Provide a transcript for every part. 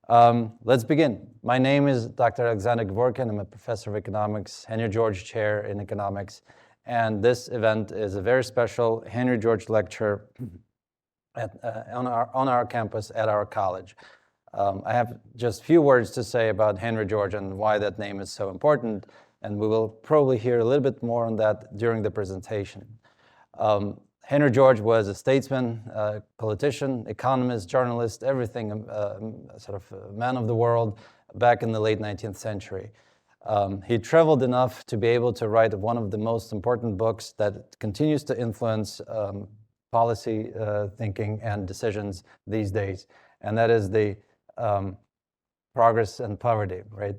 Let's begin. My name is Dr. Alexander Dvorkin. I'm a professor of economics, Henry George Chair in economics, and this event is a very special Henry George lecture on our campus at our college. I have just few words to say about Henry George and why that name is so important, and we will probably hear a little bit more on that during the presentation. Henry George was a statesman, politician, economist, journalist, everything, sort of a man of the world back in the late 19th century. He traveled enough to be able to write one of the most important books that continues to influence policy thinking and decisions these days, and that is the Progress and Poverty, right?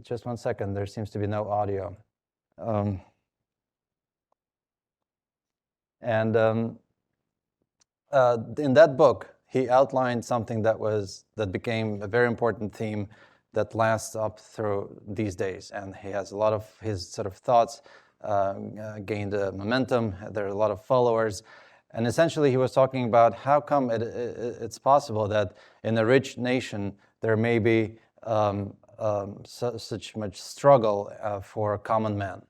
Just one second, there seems to be no audio. In that book, he outlined something that became a very important theme that lasts up through these days. And he has a lot of his sort of thoughts gained momentum. There are a lot of followers. And essentially, he was talking about how come it's possible that in a rich nation, there may be such much struggle for a common man.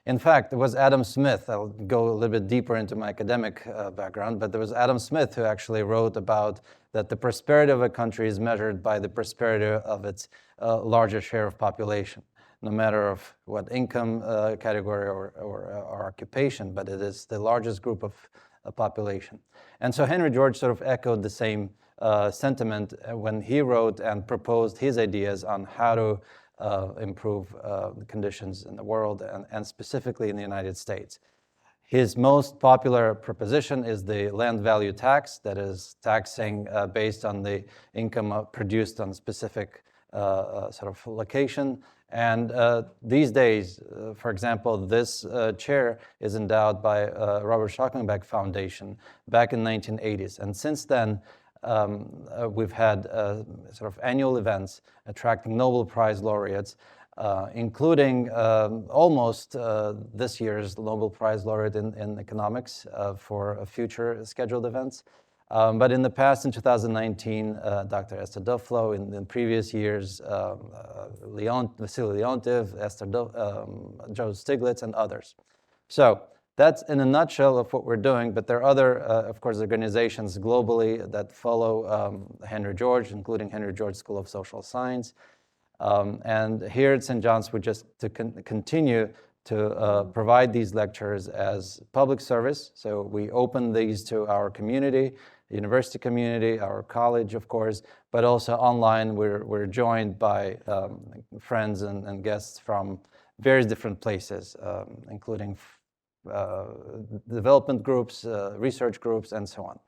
In fact, it was Adam Smith. I'll go a little bit deeper into my academic background, but there was Adam Smith who actually wrote about that the prosperity of a country is measured by the prosperity of its larger share of population, no matter of what income category or occupation, but it is the largest group of population. And so Henry George sort of echoed the same sentiment when he wrote and proposed his ideas on how to improve the conditions in the world and specifically in the United States. His most popular proposition is the land value tax, that is taxing based on the income produced on specific sort of location. And these days, for example, this chair is endowed by Robert Schockenbeck Foundation back in the 1980s. And since then, we've had sort of annual events attracting Nobel Prize laureates, including almost this year's Nobel Prize laureate in economics for future scheduled events. But in the past, in 2019, Dr. Esther Duflo, in previous years, Vasily Leontief, Joe Stiglitz, and others. So that's in a nutshell of what we're doing, but there are other, of course, organizations globally that follow Henry George, including Henry George School of Social Science. And here at St. John's, we just continue to provide these lectures as public service. So we open these to our community, the university community, our college, of course, but also online. We're joined by friends and guests from various different places, including development groups, research groups, and so on.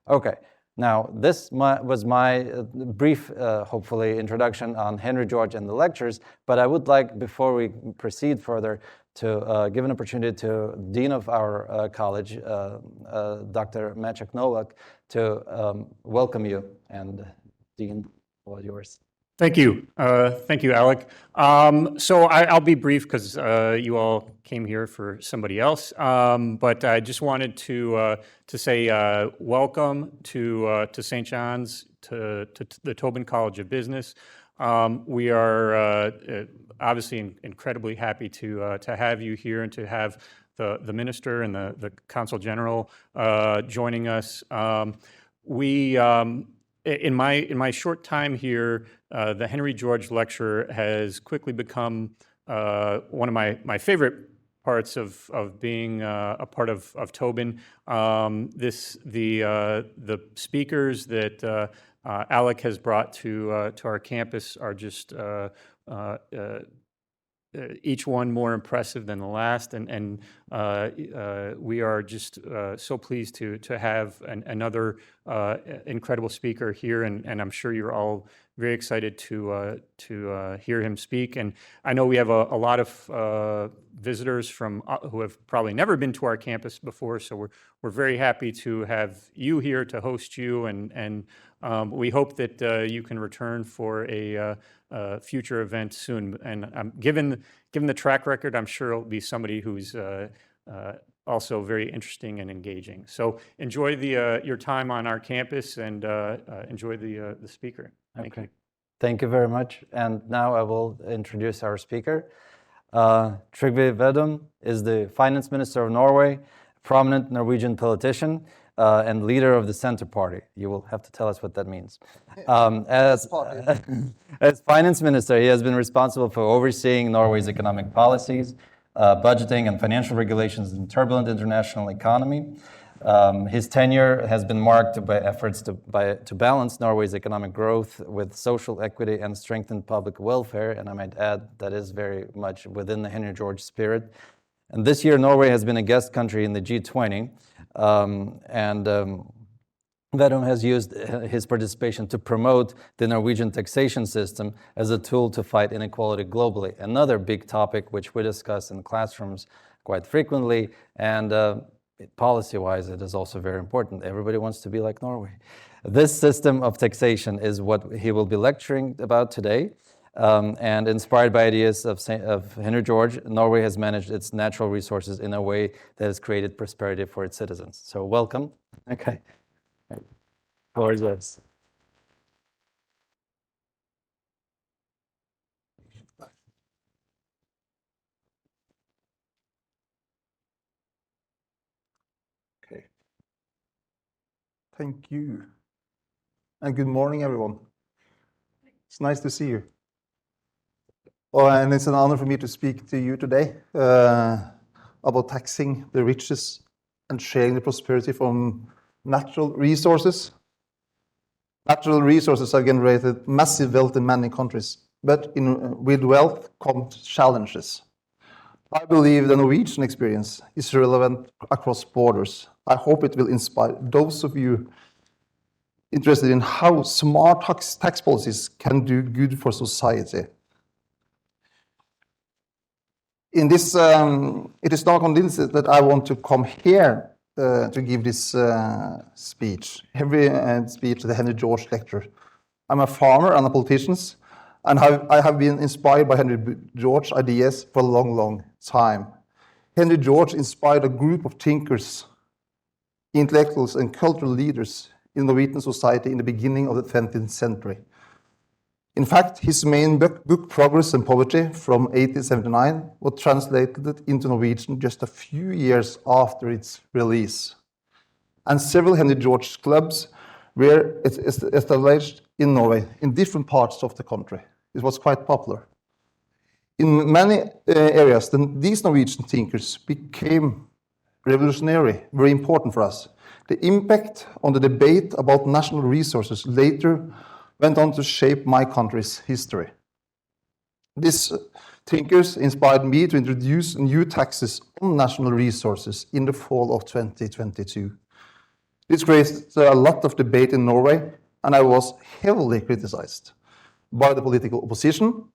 Okay, now this was my brief, hopefully, introduction on Henry George and the lectures, but I would like, before we proceed further, to give an opportunity to Dean of our college, Dr. Maciek Nowak, to welcome you. And Dean, all yours. Thank you. Thank you, Alec. So I'll be brief because you all came here for somebody else. But I just wanted to say welcome to St. John's, to the Tobin College of Business. We are obviously incredibly happy to have you here and to have the minister and the consul general joining us. In my short time here, the Henry George lecture has quickly become one of my favorite parts of being a part of Tobin. The speakers that Alec has brought to our campus are just each one more impressive than the last, and we are just so pleased to have another incredible speaker here, and I'm sure you're all very excited to hear him speak. And I know we have a lot of visitors from who have probably never been to our campus before, so we're very happy to have you here to host you, and we hope that you can return for a future event soon. And given the track record, I'm sure it'll be somebody who's also very interesting and engaging. So enjoy your time on our campus and enjoy the speaker. Thank you. Thank you very much. And now I will introduce our speaker. Trygve Vedum is the Finance Minister of Norway, prominent Norwegian politician, and leader of the Center Party. You will have to tell us what that means. As Finance Minister, he has been responsible for overseeing Norway's economic policies, budgeting and financial regulations in turbulent international economy. His tenure has been marked by efforts to balance Norway's economic growth with social equity and strengthen public welfare, and I might add that is very much within the Henry George spirit. And this year, Norway has been a guest country in the G20, Vedum has used his participation to promote the Norwegian taxation system as a tool to fight inequality globally. Another big topic which we discuss in classrooms quite frequently, and policy-wise, it is also very important. Everybody wants to be like Norway. This system of taxation is what he will be lecturing about today. And inspired by ideas of Henry George, Norway has managed its natural resources in a way that has created prosperity for its citizens. So welcome. Okay. Floor is yours. Okay. Thank you. And good morning, everyone. It's nice to see you. Oh, and it's an honor for me to speak to you today about taxing the riches and sharing the prosperity from natural resources. Natural resources have generated massive wealth in many countries, but with wealth comes challenges. I believe the Norwegian experience is relevant across borders. I hope it will inspire those of you interested in how smart tax policies can do good for society. In this, it is not convinced that I want to come here to give this speech. Every speech, the Henry George lecture. I'm a farmer and a politician, and I have been inspired by Henry George's ideas for a long, long time. Henry George inspired a group of thinkers, intellectuals, and cultural leaders in Norwegian society in the beginning of the 20th century. In fact, his main book, Progress and Poverty, from 1879, was translated into Norwegian just a few years after its release. And several Henry George clubs were established in Norway, in different parts of the country. It was quite popular. In many areas, these Norwegian thinkers became revolutionary, very important for us. The impact on the debate about national resources later went on to shape my country's history. These thinkers inspired me to introduce new taxes on national resources in the fall of 2022. This raised a lot of debate in Norway, and I was heavily criticized by the political opposition,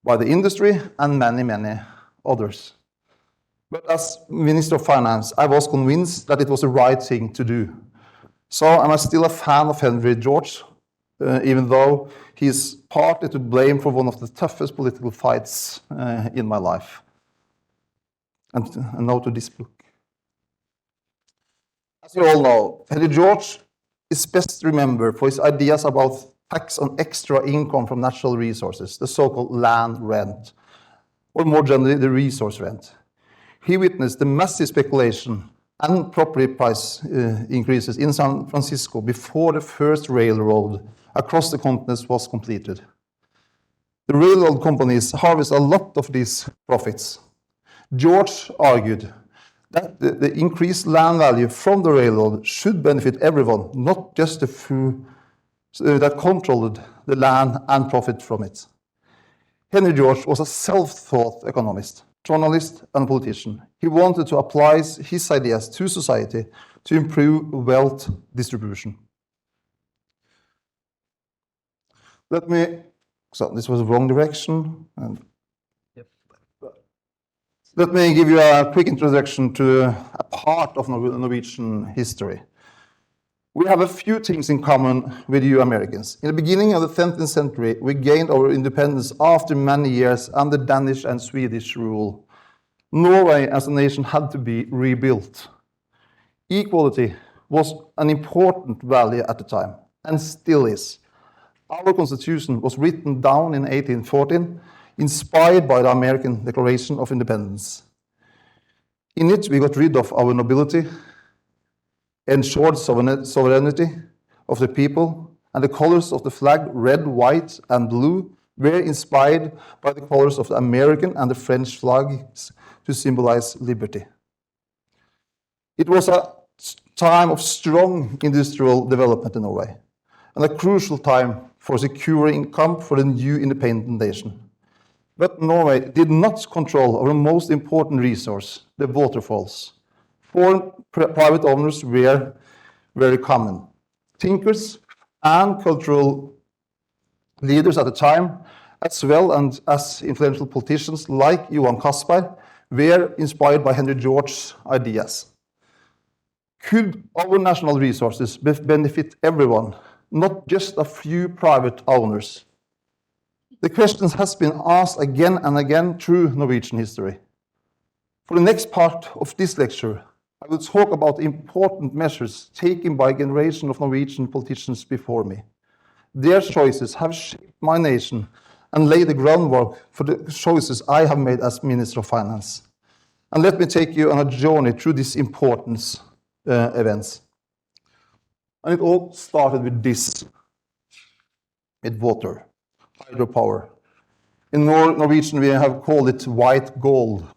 by the industry, and many, many others. But as Minister of Finance, I was convinced that it was the right thing to do. So I'm still a fan of Henry George, even though he's partly to blame for one of the toughest political fights in my life. And now to this book. As you all know, Henry George is best remembered for his ideas about tax on extra income from natural resources, the so-called land rent, or more generally, the resource rent. He witnessed the massive speculation and property price increases in San Francisco before the first railroad across the continent was completed. The railroad companies harvest a lot of these profits. George argued that the increased land value from the railroad should benefit everyone, not just the few that controlled the land and profit from it. Henry George was a self-taught economist, journalist, and politician. He wanted to apply his ideas to society to improve wealth distribution. This was the wrong direction. Let me give you a quick introduction to a part of Norwegian history. We have a few things in common with you Americans. In the beginning of the 20th century, we gained our independence after many years under Danish and Swedish rule. Norway as a nation had to be rebuilt. Equality was an important value at the time, and still is. Our Constitution was written down in 1814, inspired by the American Declaration of Independence. In it, we got rid of our nobility, ensured sovereignty of the people, and the colors of the flag, red, white, and blue, were inspired by the colors of the American and the French flags to symbolize liberty. It was a time of strong industrial development in Norway, and a crucial time for securing income for the new independent nation. But Norway did not control our most important resource, the waterfalls. Foreign private owners were very common. Thinkers and cultural leaders at the time, as well as influential politicians like Johan Castberg, were inspired by Henry George's ideas. Could our national resources benefit everyone, not just a few private owners? The question has been asked again and again through Norwegian history. For the next part of this lecture, I will talk about important measures taken by a generation of Norwegian politicians before me. Their choices have shaped my nation and laid the groundwork for the choices I have made as Minister of Finance. And let me take you on a journey through these important events. And it all started with this, with water, hydropower. In Norwegian, we have called it white gold.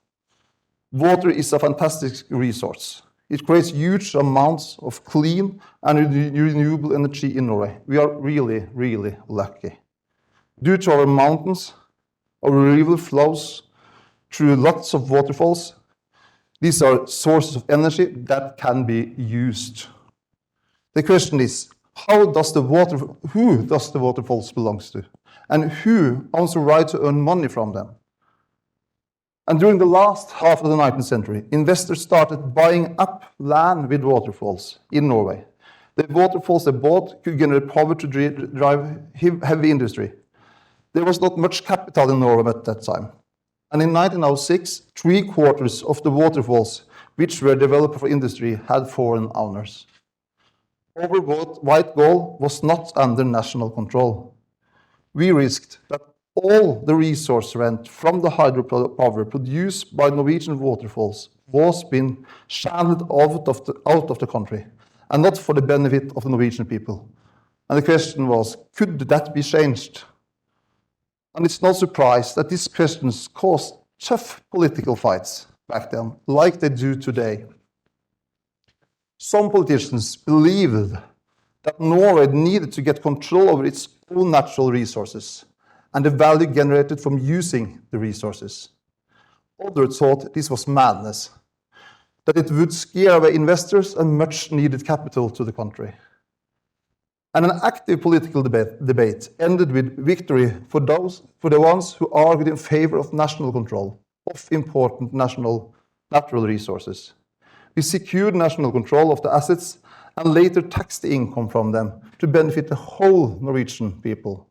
Water is a fantastic resource. It creates huge amounts of clean and renewable energy in Norway. We are really, really lucky. Due to our mountains, our river flows through lots of waterfalls. These are sources of energy that can be used. The question is, who does the waterfalls belong to? And who owns the right to earn money from them? And during the last half of the 19th century, investors started buying up land with waterfalls in Norway. The waterfalls they bought could generate power to drive heavy industry. There was not much capital in Norway at that time. And in 1906, 3/4 of the waterfalls which were developed for industry had foreign owners. Our white gold was not under national control. We risked that all the resource rent from the hydropower produced by Norwegian waterfalls was being channeled out of the country, and not for the benefit of the Norwegian people. And the question was, could that be changed? And it's no surprise that these questions caused tough political fights back then, like they do today. Some politicians believed that Norway needed to get control over its own natural resources and the value generated from using the resources. Others thought this was madness, that it would scare away investors and much needed capital to the country. And an active political debate ended with victory for the ones who argued in favor of national control of important natural resources. We secured national control of the assets and later taxed the income from them to benefit the whole Norwegian people.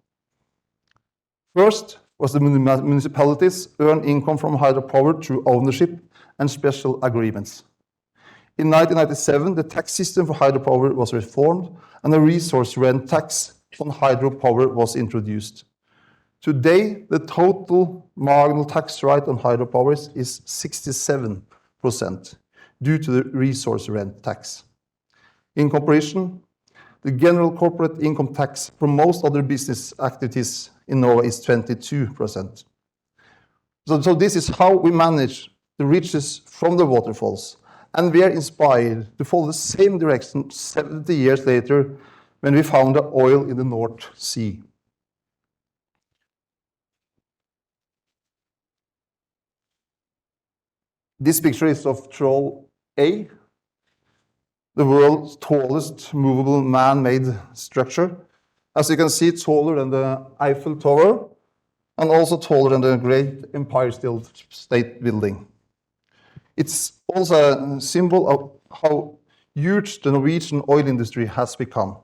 First was the municipalities earned income from hydropower through ownership and special agreements. In 1997, the tax system for hydropower was reformed and a resource rent tax on hydropower was introduced. Today, the total marginal tax rate on hydropower is 67% due to the resource rent tax. In comparison, the general corporate income tax for most other business activities in Norway is 22%. So this is how we manage the riches from the waterfalls, and we are inspired to follow the same direction 70 years later when we found the oil in the North Sea. This picture is of Troll A, the world's tallest movable man-made structure. As you can see, taller than the Eiffel Tower and also taller than the Great Empire State Building. It's also a symbol of how huge the Norwegian oil industry has become.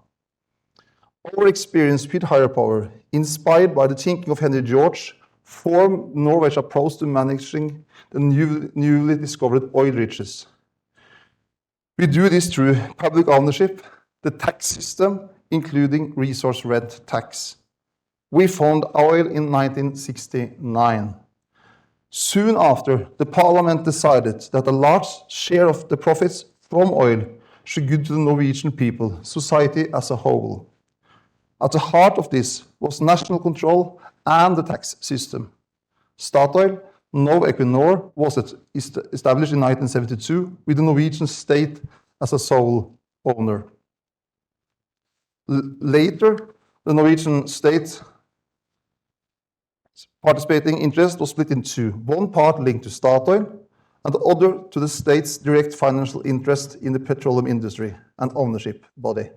Our experience with hydropower, inspired by the thinking of Henry George, form Norway's approach to managing the newly discovered oil riches. We do this through public ownership, the tax system, including resource rent tax. We found oil in 1969. Soon after, the parliament decided that a large share of the profits from oil should go to the Norwegian people, society as a whole. At the heart of this was national control and the tax system. Statoil, now Equinor, was established in 1972 with the Norwegian state as a sole owner. Later, the Norwegian state participating interest was split in two, one part linked to Statoil and the other to the state's direct financial interest in the petroleum industry and ownership body.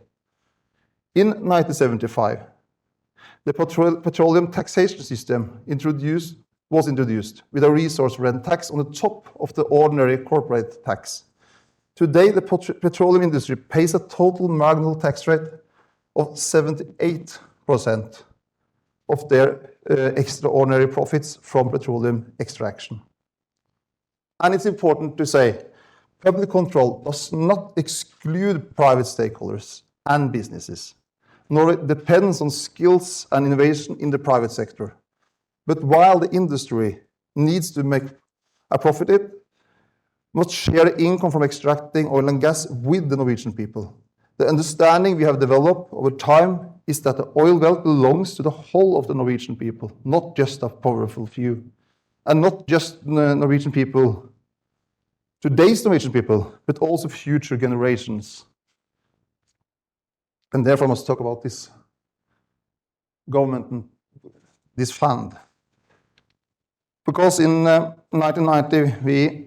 In 1975, the petroleum taxation system was introduced with a resource rent tax on the top of the ordinary corporate tax. Today, the petroleum industry pays a total marginal tax rate of 78% of their extraordinary profits from petroleum extraction. And it's important to say, public control does not exclude private stakeholders and businesses, nor it depends on skills and innovation in the private sector. But while the industry needs to make a profit, it must share income from extracting oil and gas with the Norwegian people. The understanding we have developed over time is that the oil wealth belongs to the whole of the Norwegian people, not just a powerful few. And not just Norwegian people, today's Norwegian people, but also future generations. And therefore I must talk about this government and this fund. Because in 1990 we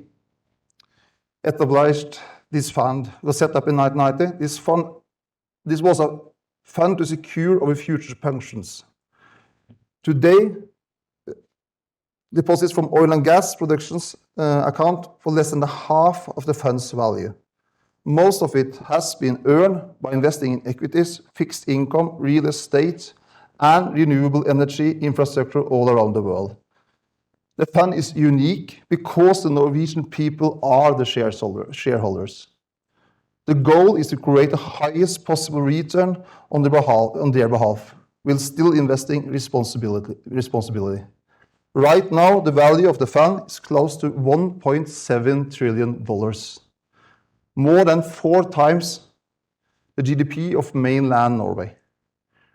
established this fund, was set up in 1990. This was a fund to secure our future pensions. Today, deposits from oil and gas productions account for less than half of the fund's value. Most of it has been earned by investing in equities, fixed income, real estate, and renewable energy infrastructure all around the world. The fund is unique because the Norwegian people are the shareholders. The goal is to create the highest possible return on their behalf, while still investing responsibly. Right now, the value of the fund is close to $1.7 trillion, more than 4 times the GDP of mainland Norway.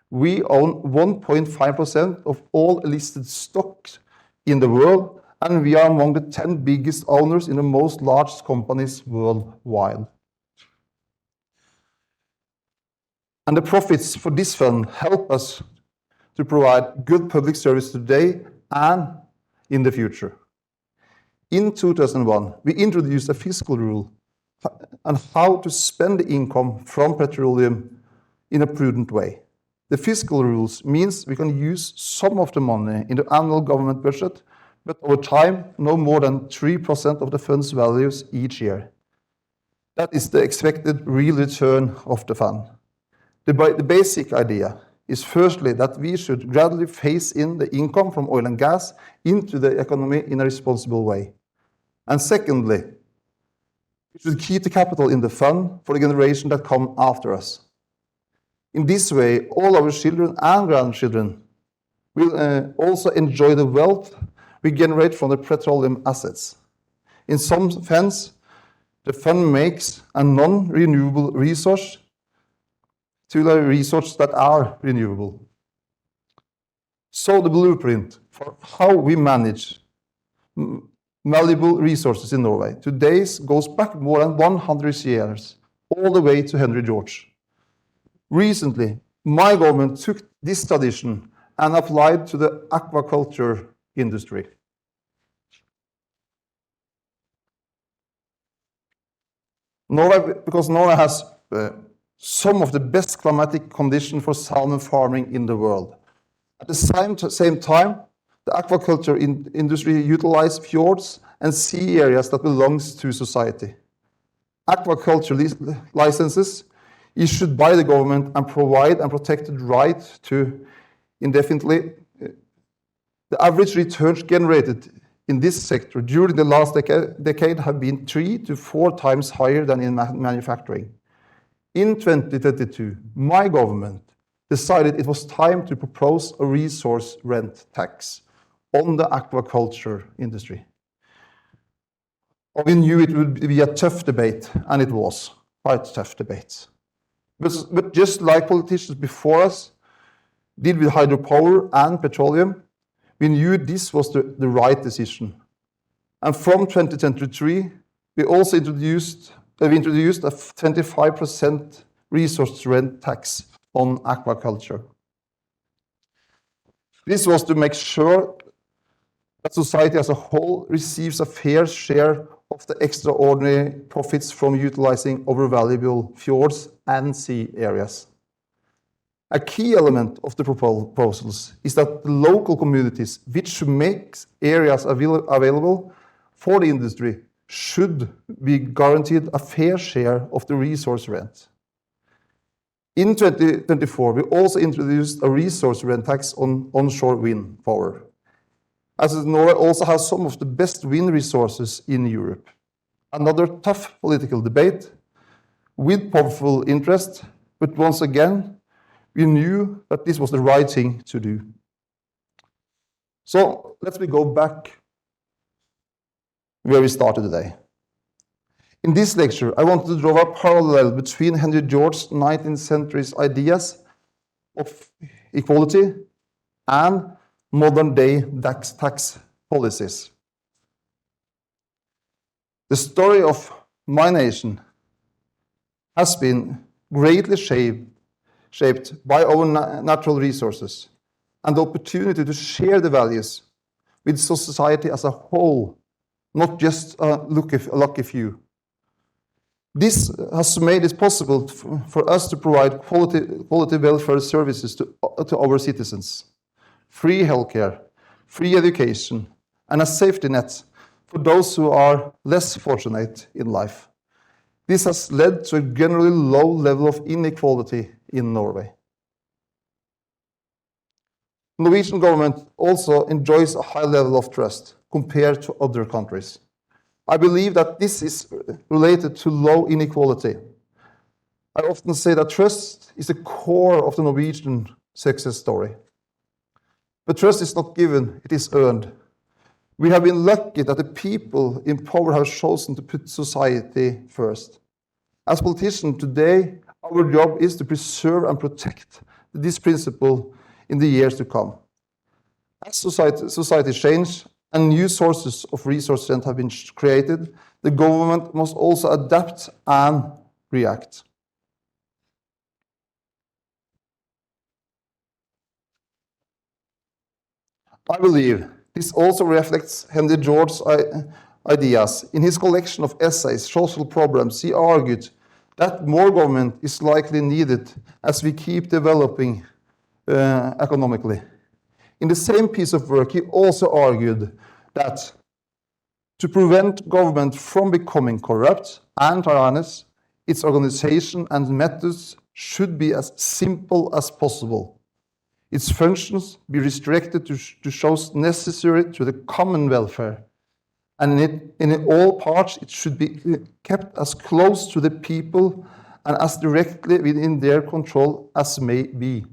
We own 1.5% of all listed stocks in the world, and we are among the 10 biggest owners in the most large companies worldwide. And the profits for this fund help us to provide good public service today and in the future. In 2001, we introduced a fiscal rule on how to spend the income from petroleum in a prudent way. The fiscal rules means we can use some of the money in the annual government budget, but over time, no more than 3% of the fund's values each year. That is the expected real return of the fund. The basic idea is firstly that we should gradually phase in the income from oil and gas into the economy in a responsible way. And secondly, we should keep the capital in the fund for the generation that come after us. In this way, all our children and grandchildren will also enjoy the wealth we generate from the petroleum assets. In some sense, the fund makes a non-renewable resource to the resources that are renewable. So the blueprint for how we manage valuable resources in Norway today goes back more than 100 years, all the way to Henry George. Recently, my government took this tradition and applied to the aquaculture industry. Because Norway has some of the best climatic conditions for salmon farming in the world. At the same time, the aquaculture industry utilizes fjords and sea areas that belongs to society. Aquaculture licenses issued by the government and provide and protected right to indefinitely The average returns generated in this sector during the last decade have been 3 to 4 times higher than in manufacturing. In 2022, my government decided it was time to propose a resource rent tax on the aquaculture industry. We knew it would be a tough debate, and it was quite a tough debate. But just like politicians before us did with hydropower and petroleum, we knew this was the right decision. And from 2023, we also introduced a 25% resource rent tax on aquaculture. This was to make sure that society as a whole receives a fair share of the extraordinary profits from utilizing our valuable fjords and sea areas. A key element of the proposals is that the local communities which make areas available for the industry should be guaranteed a fair share of the resource rent. In 2024, we also introduced a resource rent tax on onshore wind power, as Norway also has some of the best wind resources in Europe. Another tough political debate with powerful interest, but once again, we knew that this was the right thing to do. So let me go back where we started today. In this lecture, I wanted to draw a parallel between Henry George's 19th century's ideas of equality and modern-day tax policies. The story of my nation has been greatly shaped by our natural resources and the opportunity to share the values with society as a whole, not just a lucky few. This has made it possible for us to provide quality welfare services to our citizens, free healthcare, free education, and a safety net for those who are less fortunate in life. This has led to a generally low level of inequality in Norway. The Norwegian government also enjoys a high level of trust compared to other countries. I believe that this is related to low inequality. I often say that trust is the core of the Norwegian success story. But trust is not given, it is earned. We have been lucky that the people in power have chosen to put society first. As politicians today, our job is to preserve and protect this principle in the years to come. As society changes and new sources of resource rent have been created, the government must also adapt and react. I believe this also reflects Henry George's ideas. In his collection of essays, Social Problems, he argued that more government is likely needed as we keep developing economically. In the same piece of work, he also argued that to prevent government from becoming corrupt and tyrannous, its organization and methods should be as simple as possible. Its functions be restricted to shows necessary to the common welfare, and in all parts it should be kept as close to the people and as directly within their control as may be.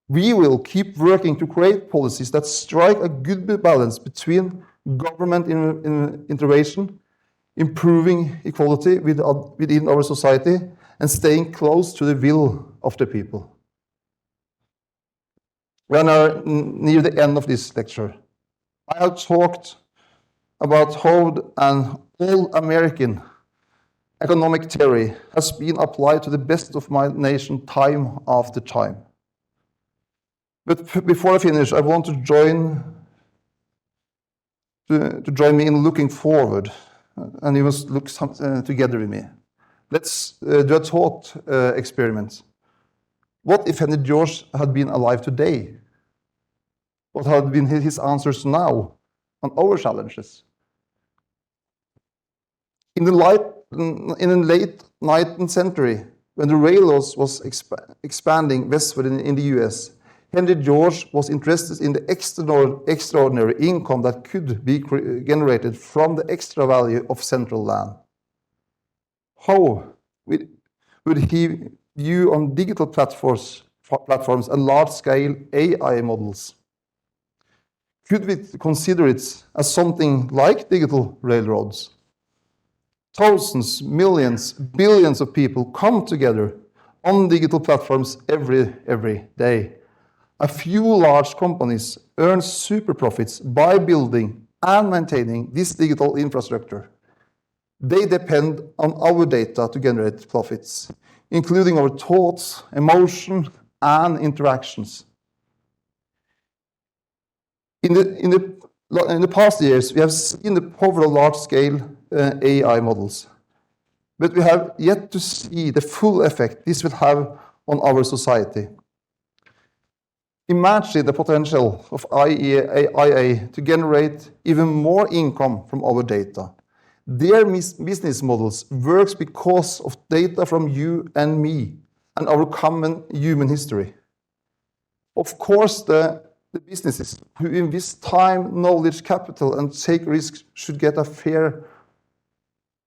We will keep working to create policies that strike a good balance between government intervention, improving equality within our society, and staying close to the will of the people. We are now near the end of this lecture. I have talked about how an all-American economic theory has been applied to the best of my nation time after time. But before I finish, I want to join me in looking forward, and you must look together with me. Let's do a thought experiment. What if Henry George had been alive today? What had been his answers now on our challenges? In the late 19th century, when the railroads was expanding westward in the US, Henry George was interested in the extraordinary income that could be generated from the extra value of central land. How would he view on digital platforms and large-scale AI models? Could we consider it as something like digital railroads? Thousands, millions, billions of people come together on digital platforms every day. A few large companies earn super profits by building and maintaining this digital infrastructure. They depend on our data to generate profits, including our thoughts, emotion, and interactions. In the past years, we have seen the power of large-scale AI models, but we have yet to see the full effect this will have on our society. Imagine the potential of IA to generate even more income from our data. Their business models work because of data from you and me and our common human history. Of course, the businesses who invest time, knowledge, capital, and take risks should get a fair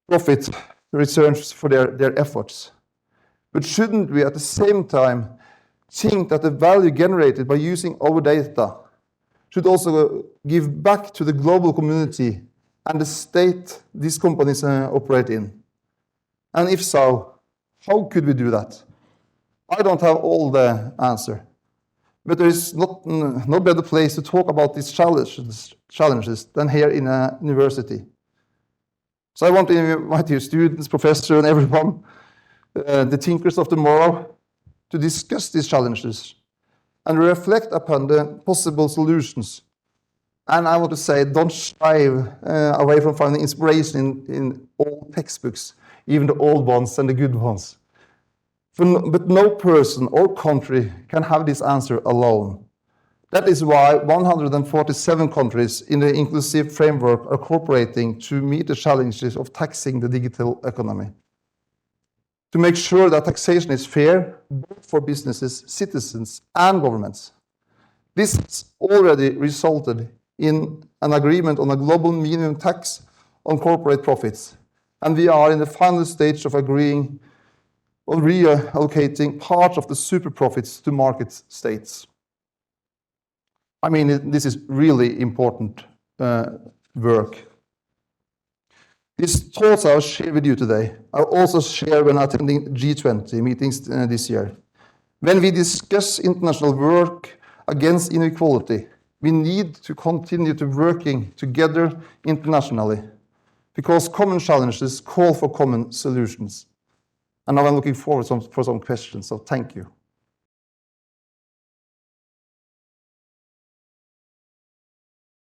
profit returns for their efforts. But shouldn't we at the same time think that the value generated by using our data should also give back to the global community and the state these companies operate in? And if so, how could we do that? I don't have all the answer, but there is no better place to talk about these challenges than here in a university. So I want to invite you students, professors, and everyone, the thinkers of tomorrow, to discuss these challenges and reflect upon the possible solutions. And I want to say, don't shy away from finding inspiration in all textbooks, even the old ones and the good ones. But no person or country can have this answer alone. That is why 147 countries in the inclusive framework are cooperating to meet the challenges of taxing the digital economy, to make sure that taxation is fair both for businesses, citizens, and governments. This has already resulted in an agreement on a global minimum tax on corporate profits, and we are in the final stage of agreeing on reallocating part of the super profits to market states. I mean, this is really important work. These thoughts I'll share with you today, I'll also share when attending G20 meetings this year. When we discuss international work against inequality, we need to continue to working together internationally because common challenges call for common solutions. And now I'm looking forward for some questions, so thank you.